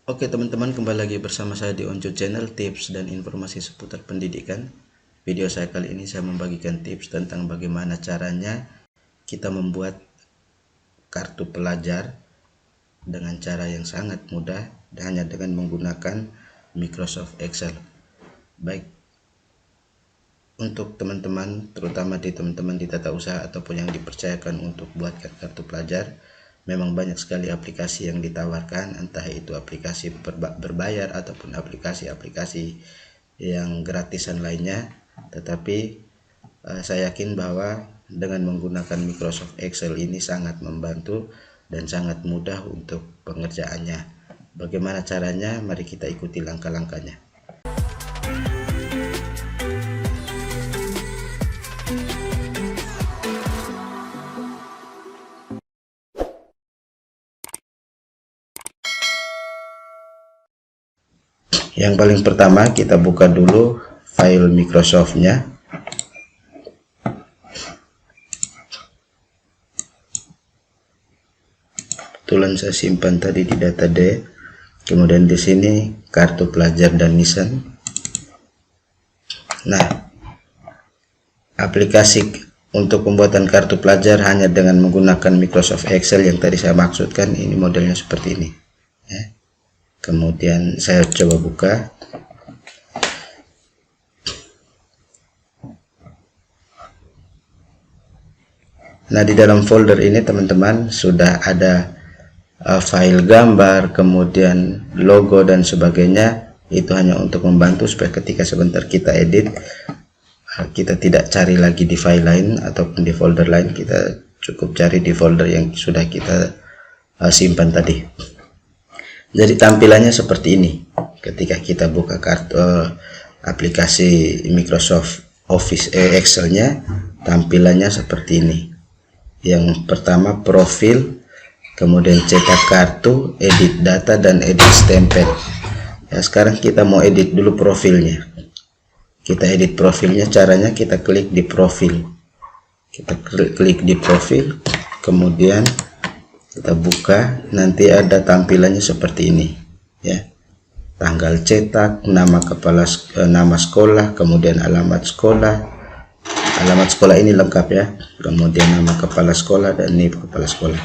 Oke teman-teman, kembali lagi bersama saya di Onjo Channel, tips dan informasi seputar pendidikan. Video saya kali ini saya membagikan tips tentang bagaimana caranya kita membuat kartu pelajar dengan cara yang sangat mudah dan hanya dengan menggunakan Microsoft Excel. Baik, untuk teman-teman, terutama di teman-teman di tata usaha ataupun yang dipercayakan untuk buatkan kartu pelajar, memang banyak sekali aplikasi yang ditawarkan, entah itu aplikasi berbayar ataupun aplikasi-aplikasi yang gratisan lainnya. Tetapi saya yakin bahwa dengan menggunakan Microsoft Excel ini sangat membantu dan sangat mudah untuk pengerjaannya. Bagaimana caranya? Mari kita ikuti langkah-langkahnya. Yang paling pertama, kita buka dulu file Microsoft-nya. Kebetulan saya simpan tadi di data D. Kemudian di sini kartu pelajar dan nisan. Nah, aplikasi untuk pembuatan kartu pelajar hanya dengan menggunakan Microsoft Excel yang tadi saya maksudkan, ini modelnya seperti ini. Ya. Kemudian saya coba buka. Nah, di dalam folder ini teman-teman sudah ada file gambar, kemudian logo dan sebagainya. Itu hanya untuk membantu supaya ketika sebentar kita edit, kita tidak cari lagi di file lain ataupun di folder lain, kita cukup cari di folder yang sudah kita simpan tadi. Jadi tampilannya seperti ini ketika kita buka kartu aplikasi Microsoft Office Excel-nya, tampilannya seperti ini. Yang pertama profil, kemudian cetak kartu, edit data, dan edit stempel. Ya, sekarang kita mau edit dulu profilnya. Kita edit profilnya, caranya kita klik di profil. Kita klik di profil, kemudian kita buka, nanti ada tampilannya seperti ini ya. Tanggal cetak, nama nama sekolah, kemudian alamat sekolah. Alamat sekolah ini lengkap ya. Kemudian nama kepala sekolah dan NIP kepala sekolah.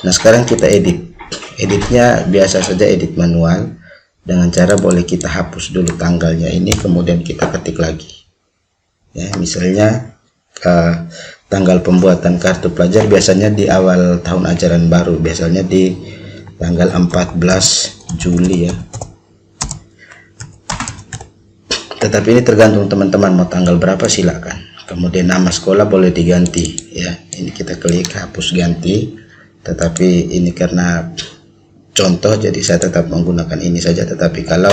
Nah, sekarang kita edit. Editnya biasa saja, edit manual. Dengan cara boleh kita hapus dulu tanggalnya ini, kemudian kita ketik lagi. Ya, misalnya tanggal pembuatan kartu pelajar biasanya di awal tahun ajaran baru, biasanya di tanggal 14 Juli ya. Tetapi ini tergantung teman-teman mau tanggal berapa, silakan. Kemudian nama sekolah boleh diganti ya. Ini kita klik hapus ganti. Tetapi ini karena contoh jadi saya tetap menggunakan ini saja. Tetapi kalau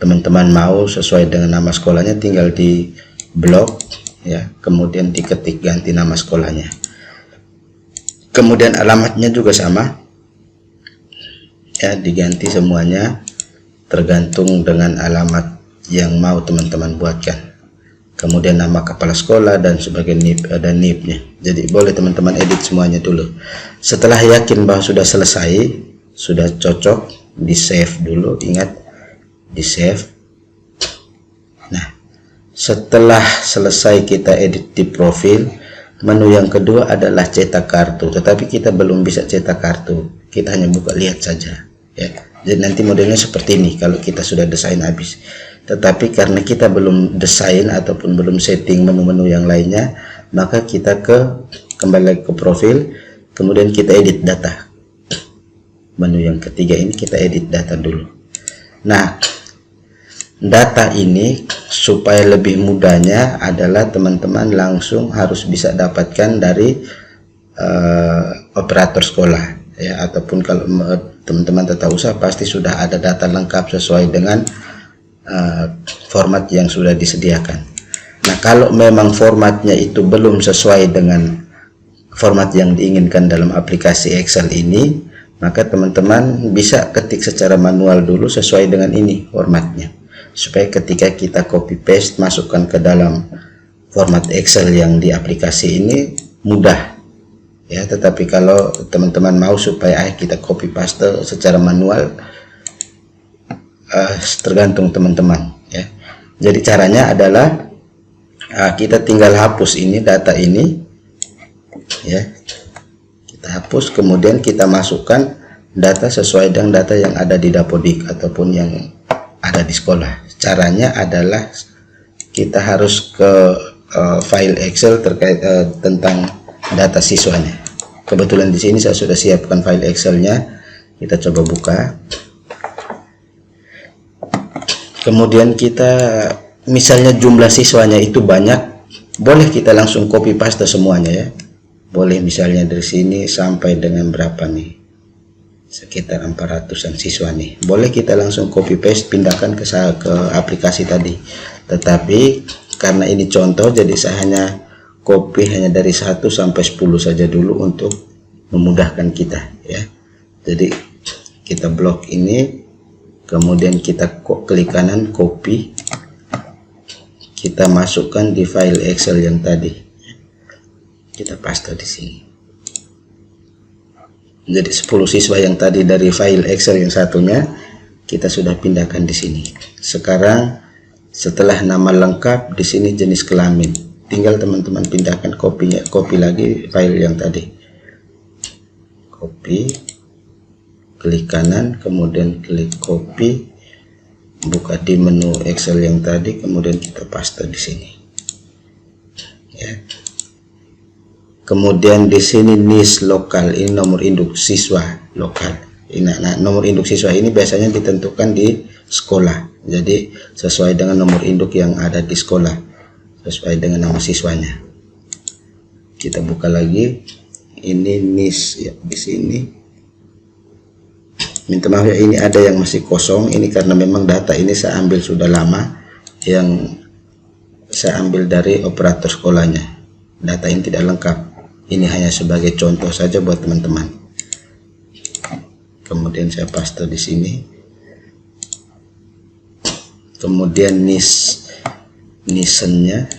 teman-teman mau sesuai dengan nama sekolahnya, tinggal di blok ya, kemudian diketik ganti nama sekolahnya. Kemudian alamatnya juga sama ya, diganti semuanya tergantung dengan alamat yang mau teman-teman buatkan. Kemudian nama kepala sekolah dan sebagai NIP dan NIP-nya. Jadi boleh teman-teman edit semuanya dulu. Setelah yakin bahwa sudah selesai, sudah cocok, di save dulu. Ingat, di save. Nah, setelah selesai kita edit di profil, menu yang kedua adalah cetak kartu. Tetapi kita belum bisa cetak kartu, kita hanya buka lihat saja ya. Jadi nanti modelnya seperti ini kalau kita sudah desain habis. Tetapi karena kita belum desain ataupun belum setting menu-menu yang lainnya, maka kita kembali lagi ke profil, kemudian kita edit data. Menu yang ketiga ini kita edit data dulu. Nah, data ini supaya lebih mudahnya adalah teman-teman langsung harus bisa dapatkan dari operator sekolah ya, ataupun kalau teman-teman tata usaha pasti sudah ada data lengkap sesuai dengan format yang sudah disediakan. Nah, kalau memang formatnya itu belum sesuai dengan format yang diinginkan dalam aplikasi Excel ini, maka teman-teman bisa ketik secara manual dulu sesuai dengan ini formatnya, supaya ketika kita copy paste masukkan ke dalam format Excel yang di aplikasi ini mudah ya. Tetapi kalau teman-teman mau supaya kita copy paste secara manual, tergantung teman-teman ya. Jadi caranya adalah kita tinggal hapus ini data ini ya, kita hapus, kemudian kita masukkan data sesuai dengan data yang ada di Dapodik ataupun yang ada di sekolah. Caranya adalah kita harus ke file Excel terkait tentang data siswanya. Kebetulan di sini saya sudah siapkan file Excelnya, kita coba buka. Kemudian kita misalnya jumlah siswanya itu banyak, boleh kita langsung copy paste semuanya ya. Boleh misalnya dari sini sampai dengan berapa nih, sekitar 400-an siswa nih, boleh kita langsung copy paste pindahkan ke aplikasi tadi. Tetapi karena ini contoh, jadi saya hanya copy hanya dari 1 sampai 10 saja dulu untuk memudahkan kita ya. Jadi kita blok ini, kemudian kita klik kanan copy, kita masukkan di file Excel yang tadi, kita paste di sini. Jadi 10 siswa yang tadi dari file Excel yang satunya kita sudah pindahkan di sini. Sekarang setelah nama lengkap, di sini jenis kelamin, tinggal teman-teman pindahkan copy lagi file yang tadi, copy, klik kanan, kemudian klik copy, buka di menu Excel yang tadi, kemudian kita paste di sini ya. Kemudian di sini NIS lokal, ini nomor induk siswa lokal. Nah, nomor induk siswa ini biasanya ditentukan di sekolah, jadi sesuai dengan nomor induk yang ada di sekolah, sesuai dengan nama siswanya. Kita buka lagi, ini NIS ya, di sini. Minta maaf ya, ini ada yang masih kosong, ini karena memang data ini saya ambil sudah lama, yang saya ambil dari operator sekolahnya. Data ini tidak lengkap, ini hanya sebagai contoh saja buat teman-teman. Kemudian saya paste di sini. Kemudian nisennya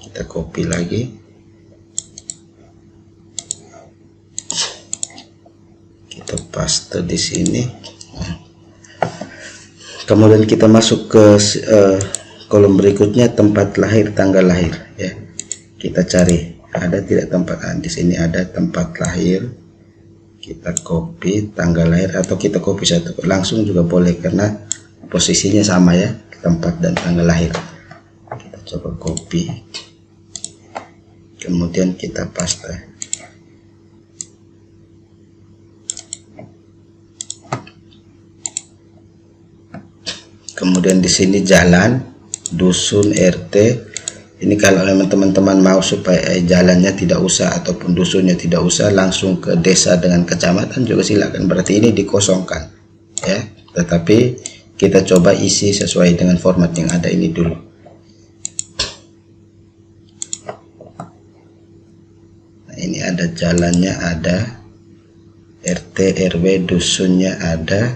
kita copy lagi. Kita paste di sini. Kemudian kita masuk ke kolom berikutnya, tempat lahir, tanggal lahir ya. Kita cari ada tidak tempat, di sini ada tempat lahir. Kita copy tanggal lahir, atau kita copy satu langsung juga boleh karena posisinya sama ya, tempat dan tanggal lahir. Kita coba copy, kemudian kita paste. Kemudian di sini jalan, dusun, RT. Ini kalau memang teman-teman mau supaya jalannya tidak usah ataupun dusunnya tidak usah, langsung ke desa dengan kecamatan juga silakan. Berarti ini dikosongkan ya. Tetapi kita coba isi sesuai dengan format yang ada ini dulu. Nah, ini ada jalannya, ada RT, RW, dusunnya ada.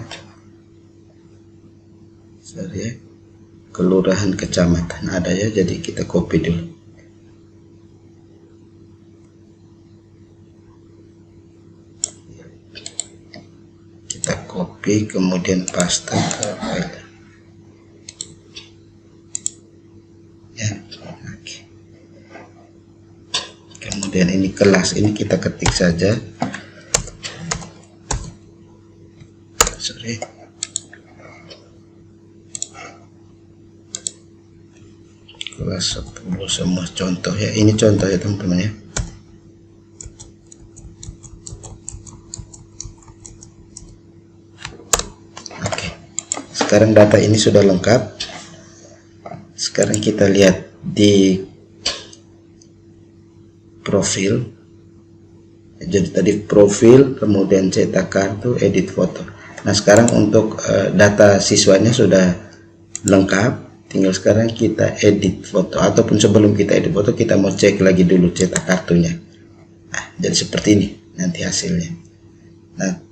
Ya, kelurahan, kecamatan ada ya, jadi kita copy dulu. Kita copy kemudian paste ke file ya. Oke. Kemudian ini kelas, ini kita ketik saja, kelas 10 semua contoh ya. Ini contoh ya teman-teman ya. Oke, sekarang data ini sudah lengkap. Sekarang kita lihat di profil. Jadi tadi profil, kemudian cetak kartu, edit foto. Nah sekarang untuk data siswanya sudah lengkap. Tinggal sekarang kita edit foto, ataupun sebelum kita edit foto kita mau cek lagi dulu cetak kartunya. Nah, jadi seperti ini nanti hasilnya. Nah,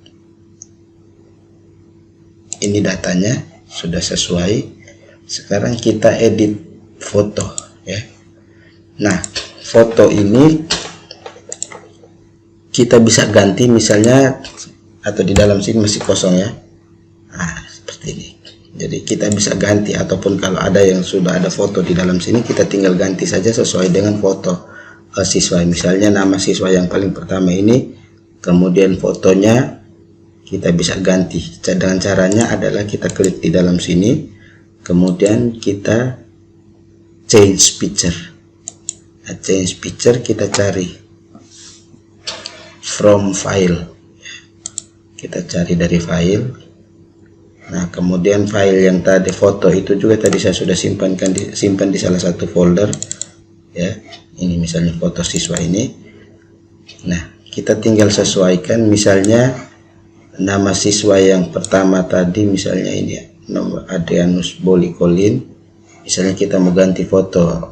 ini datanya sudah sesuai. Sekarang kita edit foto ya. Nah, foto ini kita bisa ganti misalnya, atau di dalam sini masih kosong ya. Nah, seperti ini. Jadi kita bisa ganti, ataupun kalau ada yang sudah ada foto di dalam sini, kita tinggal ganti saja sesuai dengan foto siswa. Misalnya nama siswa yang paling pertama ini, kemudian fotonya kita bisa ganti. Dengan caranya adalah kita klik di dalam sini, kemudian kita change picture. Nah, change picture kita cari from file, kita cari dari file. Nah, kemudian file yang tadi foto itu juga tadi saya sudah simpan di salah satu folder ya. Ini misalnya foto siswa ini. Nah, kita tinggal sesuaikan, misalnya nama siswa yang pertama tadi misalnya ini ya, nomor Adrianus Boli Colin. Misalnya kita mau ganti fotonya,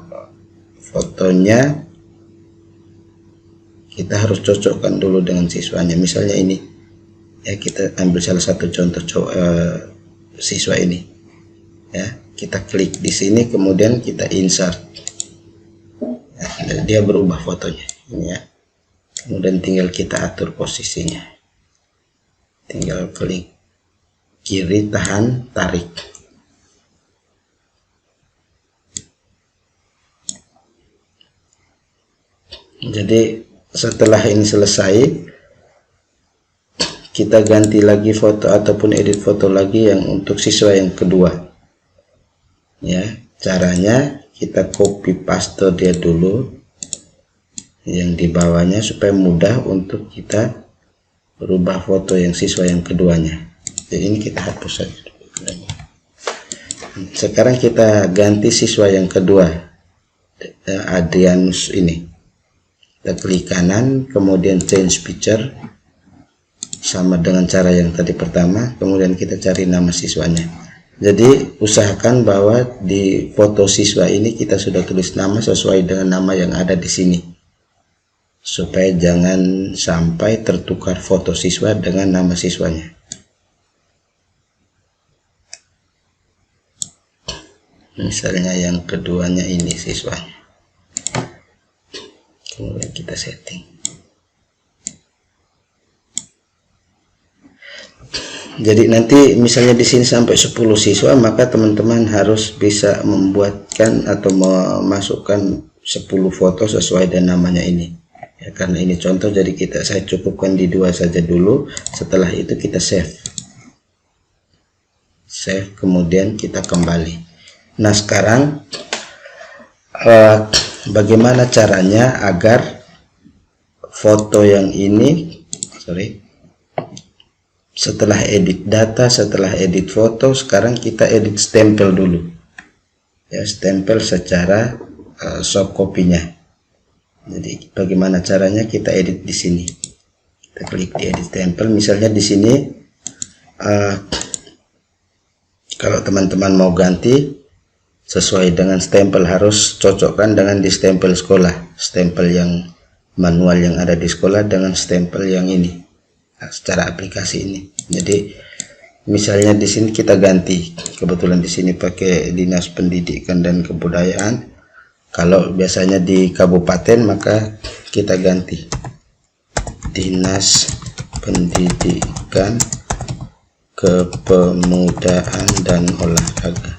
kita harus cocokkan dulu dengan siswanya. Misalnya ini ya, kita ambil salah satu contoh siswa ini ya, kita klik di sini, kemudian kita insert ya, dia berubah fotonya ini ya. Kemudian tinggal kita atur posisinya, tinggal klik kiri, tahan, tarik. Jadi setelah ini selesai, kita ganti lagi foto ataupun edit foto lagi yang untuk siswa yang kedua ya. Caranya kita copy paste dia dulu yang di bawahnya supaya mudah untuk kita berubah foto yang siswa yang keduanya. Jadi ini kita hapus saja. Sekarang kita ganti siswa yang kedua, Adrianus ini. Kita klik kanan, kemudian change picture, sama dengan cara yang tadi pertama, kemudian kita cari nama siswanya. Jadi usahakan bahwa di foto siswa ini kita sudah tulis nama sesuai dengan nama yang ada di sini, supaya jangan sampai tertukar foto siswa dengan nama siswanya. Misalnya yang keduanya ini siswanya, kemudian kita setting. Jadi nanti misalnya di sini sampai 10 siswa, maka teman-teman harus bisa membuatkan atau memasukkan 10 foto sesuai dengan namanya ini ya, karena ini contoh. Jadi saya cukupkan di 2 saja dulu. Setelah itu kita save, kemudian kita kembali. Nah, sekarang bagaimana caranya agar foto yang ini setelah edit data, setelah edit foto, sekarang kita edit stempel dulu ya, stempel secara soft copy-nya. Jadi bagaimana caranya? Kita edit di sini, kita klik di edit stempel. Misalnya di sini kalau teman-teman mau ganti sesuai dengan stempel, harus cocokkan dengan di stempel sekolah, stempel yang manual yang ada di sekolah dengan stempel yang ini secara aplikasi ini. Jadi misalnya di sini kita ganti, kebetulan di sini pakai Dinas Pendidikan dan Kebudayaan. Kalau biasanya di kabupaten maka kita ganti Dinas Pendidikan, Kepemudaan dan Olahraga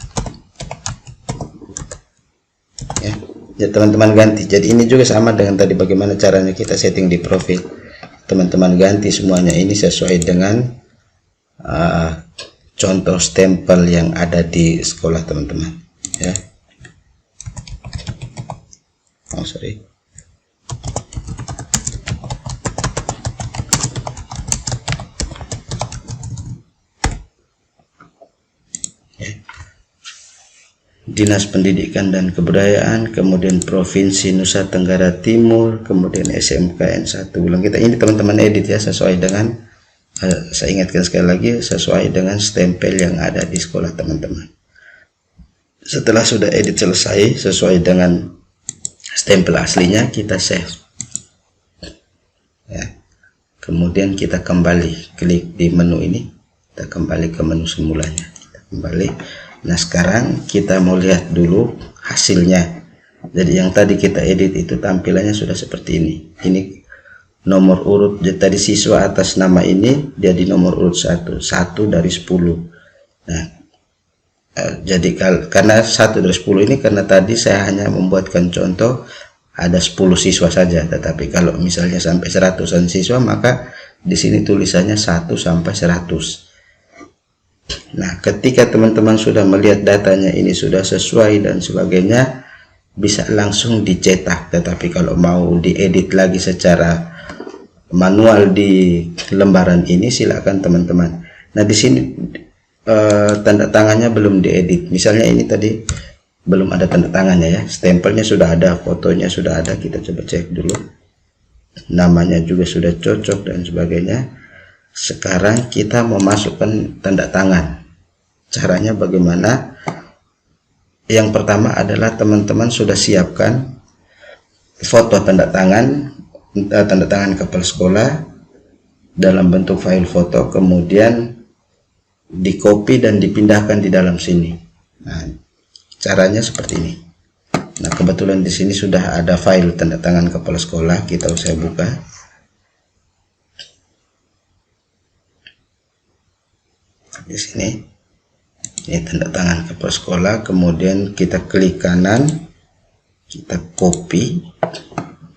ya teman-teman, ganti. Jadi ini juga sama dengan tadi, bagaimana caranya kita setting di profil. Teman-teman ganti semuanya ini sesuai dengan contoh stempel yang ada di sekolah teman-teman ya. Dinas Pendidikan dan Kebudayaan, kemudian Provinsi Nusa Tenggara Timur, kemudian SMKN 1 Bulang. Kita ini teman-teman edit ya, sesuai dengan saya ingatkan sekali lagi, sesuai dengan stempel yang ada di sekolah teman-teman. Setelah sudah edit selesai sesuai dengan stempel aslinya, kita save ya. Kemudian kita kembali, klik di menu ini, kita kembali ke menu semulanya, kita kembali. Nah, sekarang kita mau lihat dulu hasilnya. Jadi yang tadi kita edit itu tampilannya sudah seperti ini. Ini nomor urut, jadi tadi siswa atas nama ini dia di nomor urut 1 dari 10. Nah, Jadi karena 1 dari 10 ini, karena tadi saya hanya membuatkan contoh ada 10 siswa saja, tetapi kalau misalnya sampai 100-an siswa, maka di sini tulisannya 1 sampai 100. Nah, ketika teman-teman sudah melihat datanya ini sudah sesuai dan sebagainya, bisa langsung dicetak. Tetapi kalau mau diedit lagi secara manual di lembaran ini, silakan teman-teman. Nah, di sini tanda tangannya belum diedit. Misalnya ini tadi belum ada tanda tangannya ya, stempelnya sudah ada, fotonya sudah ada. Kita coba cek dulu, namanya juga sudah cocok dan sebagainya. Sekarang kita mau masukkan tanda tangan. Caranya bagaimana? Yang pertama adalah teman-teman sudah siapkan foto tanda tangan kepala sekolah dalam bentuk file foto, kemudian di copy dan dipindahkan di dalam sini. Nah, caranya seperti ini. Nah, kebetulan di sini sudah ada file tanda tangan kepala sekolah. Saya buka. Di sini ini tanda tangan kepala sekolah, kemudian kita klik kanan, kita copy,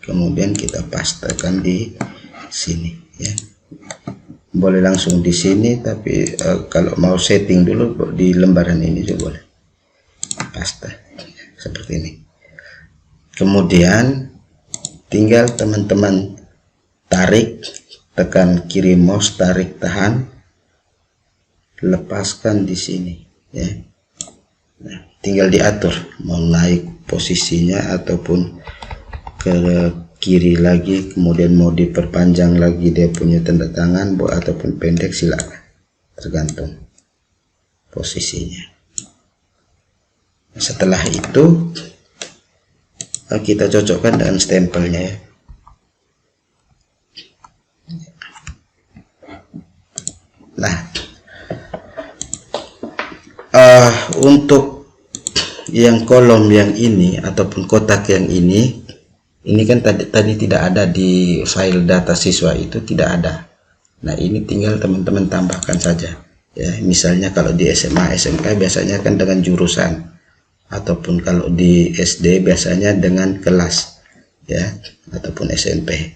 kemudian kita pastekan di sini ya. Boleh langsung di sini, tapi kalau mau setting dulu di lembaran ini juga boleh. Paste seperti ini. Kemudian tinggal teman-teman tarik, tekan kiri mouse, tarik, tahan, lepaskan di sini ya. Nah, tinggal diatur mau naik posisinya ataupun ke kiri lagi, kemudian mau diperpanjang lagi dia punya tanda tangan ataupun pendek, silakan, tergantung posisinya. Setelah itu kita cocokkan dengan stempelnya ya. Nah, untuk yang kolom yang ini ataupun kotak yang ini kan tadi tidak ada di file data siswa, itu tidak ada. Nah, ini tinggal teman-teman tambahkan saja ya. Misalnya kalau di SMA SMK biasanya kan dengan jurusan, ataupun kalau di SD biasanya dengan kelas ya, ataupun SMP.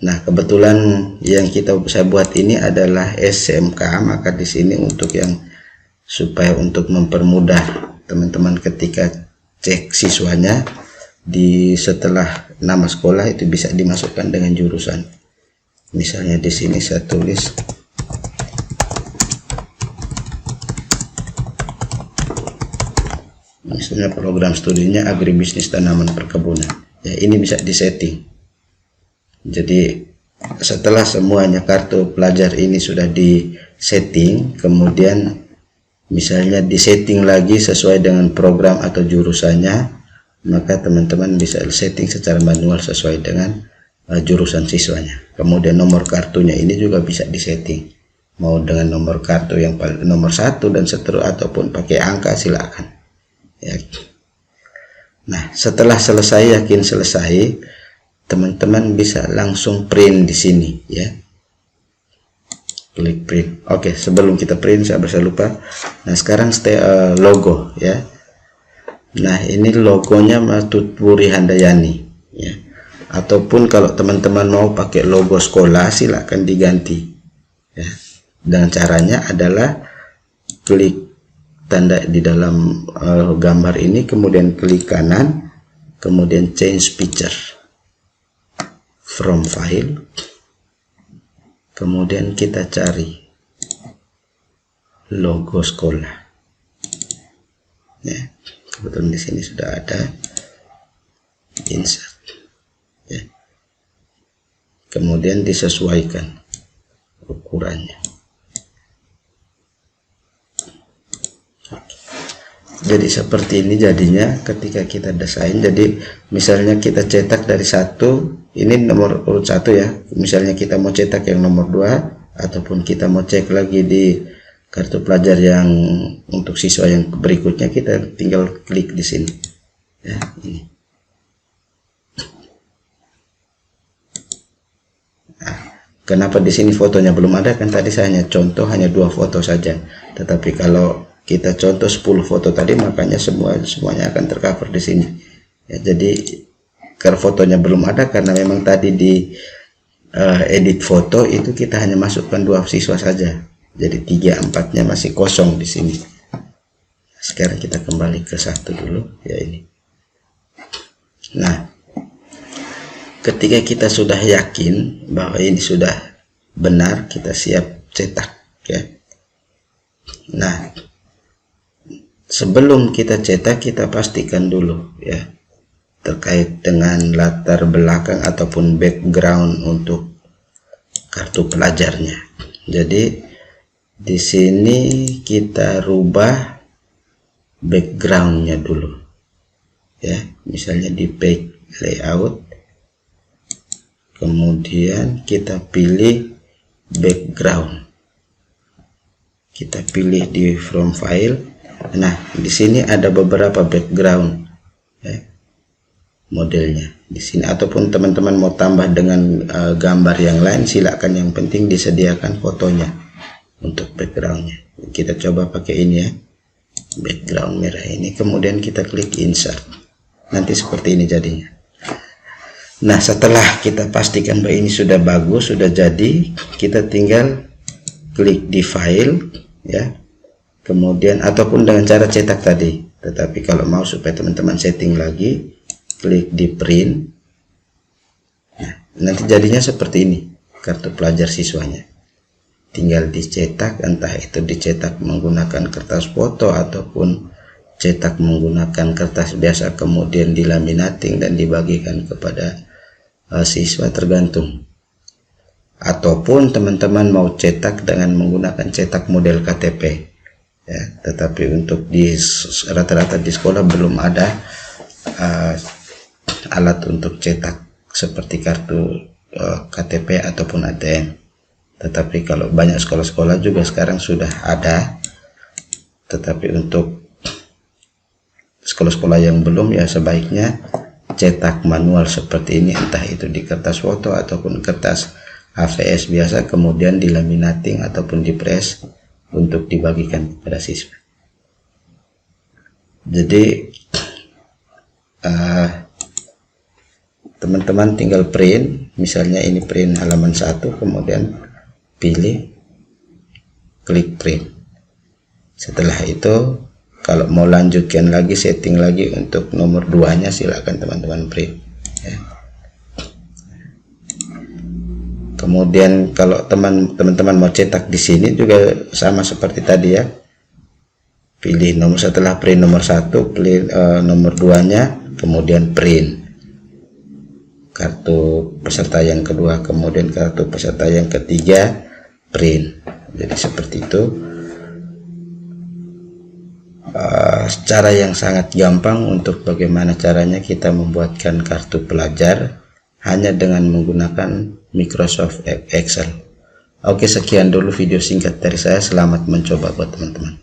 Nah, kebetulan yang saya buat ini adalah SMK, maka di sini untuk yang supaya untuk mempermudah teman-teman ketika cek siswanya, setelah nama sekolah itu bisa dimasukkan dengan jurusan. Misalnya di sini saya tulis misalnya program studinya agribisnis tanaman perkebunan ya, ini bisa disetting. Jadi setelah semuanya kartu pelajar ini sudah disetting, kemudian misalnya disetting lagi sesuai dengan program atau jurusannya, maka teman-teman bisa setting secara manual sesuai dengan jurusan siswanya. Kemudian nomor kartunya ini juga bisa disetting, mau dengan nomor kartu yang nomor 1 dan seterusnya, ataupun pakai angka, silakan ya. Nah, setelah selesai, yakin selesai, teman-teman bisa langsung print di sini ya. Klik print. Oke, sebelum kita print saya lupa. Nah, sekarang logo ya. Nah, ini logonya Tutpuri Handayani ya. Ataupun kalau teman-teman mau pakai logo sekolah, silakan diganti ya. Dan caranya adalah klik tanda di dalam gambar ini, kemudian klik kanan, kemudian change picture from file, kemudian kita cari logo sekolah ya. Kebetulan di sini sudah ada, insert ya. Kemudian disesuaikan ukurannya. Jadi seperti ini jadinya ketika kita desain. Jadi misalnya kita cetak dari 1, ini nomor urut 1 ya. Misalnya kita mau cetak yang nomor 2, ataupun kita mau cek lagi di kartu pelajar yang untuk siswa yang berikutnya, kita tinggal klik di sini ya, ini. Nah, kenapa di sini fotonya belum ada? Kan tadi saya hanya contoh hanya 2 foto saja, tetapi kalau kita contoh 10 foto tadi, makanya semuanya akan tercover di sini ya. Jadi karena fotonya belum ada, karena memang tadi di edit foto itu kita hanya masukkan 2 siswa saja, jadi 3/4-nya masih kosong di sini. Sekarang kita kembali ke 1 dulu ya, ini. Nah, ketika kita sudah yakin bahwa ini sudah benar, kita siap cetak ya. Nah, sebelum kita cetak, kita pastikan dulu ya terkait dengan latar belakang ataupun background untuk kartu pelajarnya. Jadi di sini kita rubah backgroundnya dulu ya, misalnya di page layout, kemudian kita pilih background, kita pilih di from file. Nah, di sini ada beberapa background ya, modelnya di sini, ataupun teman-teman mau tambah dengan gambar yang lain silakan, yang penting disediakan fotonya untuk backgroundnya. Kita coba pakai ini ya, background merah ini, kemudian kita klik insert, nanti seperti ini jadinya. Nah, setelah kita pastikan bahwa ini sudah bagus, sudah jadi, kita tinggal klik di file ya, kemudian ataupun dengan cara cetak tadi. Tetapi kalau mau supaya teman-teman setting lagi, klik di print. Nah, nanti jadinya seperti ini kartu pelajar siswanya. Tinggal dicetak, entah itu dicetak menggunakan kertas foto ataupun cetak menggunakan kertas biasa, kemudian dilaminating dan dibagikan kepada siswa, tergantung. Ataupun teman-teman mau cetak dengan menggunakan cetak model KTP ya, tetapi untuk di rata-rata di sekolah belum ada alat untuk cetak seperti kartu KTP ataupun ATM. Tetapi kalau banyak sekolah-sekolah juga sekarang sudah ada, tetapi untuk sekolah-sekolah yang belum ya sebaiknya cetak manual seperti ini, entah itu di kertas foto ataupun kertas HVS biasa, kemudian dilaminating ataupun dipres untuk dibagikan kepada siswa. Jadi teman-teman tinggal print, misalnya ini print halaman 1, kemudian pilih, klik print. Setelah itu kalau mau lanjutkan lagi, setting lagi untuk nomor 2-nya, silakan teman-teman print ya. Kemudian kalau teman-teman mau cetak di sini juga sama seperti tadi ya, pilih nomor, setelah print nomor 1, pilih nomor 2-nya, kemudian print kartu peserta yang kedua, kemudian kartu peserta yang ketiga, print. Jadi seperti itu. Cara yang sangat gampang untuk bagaimana caranya kita membuatkan kartu pelajar hanya dengan menggunakan Microsoft Excel. Oke, sekian dulu video singkat dari saya. Selamat mencoba buat teman-teman.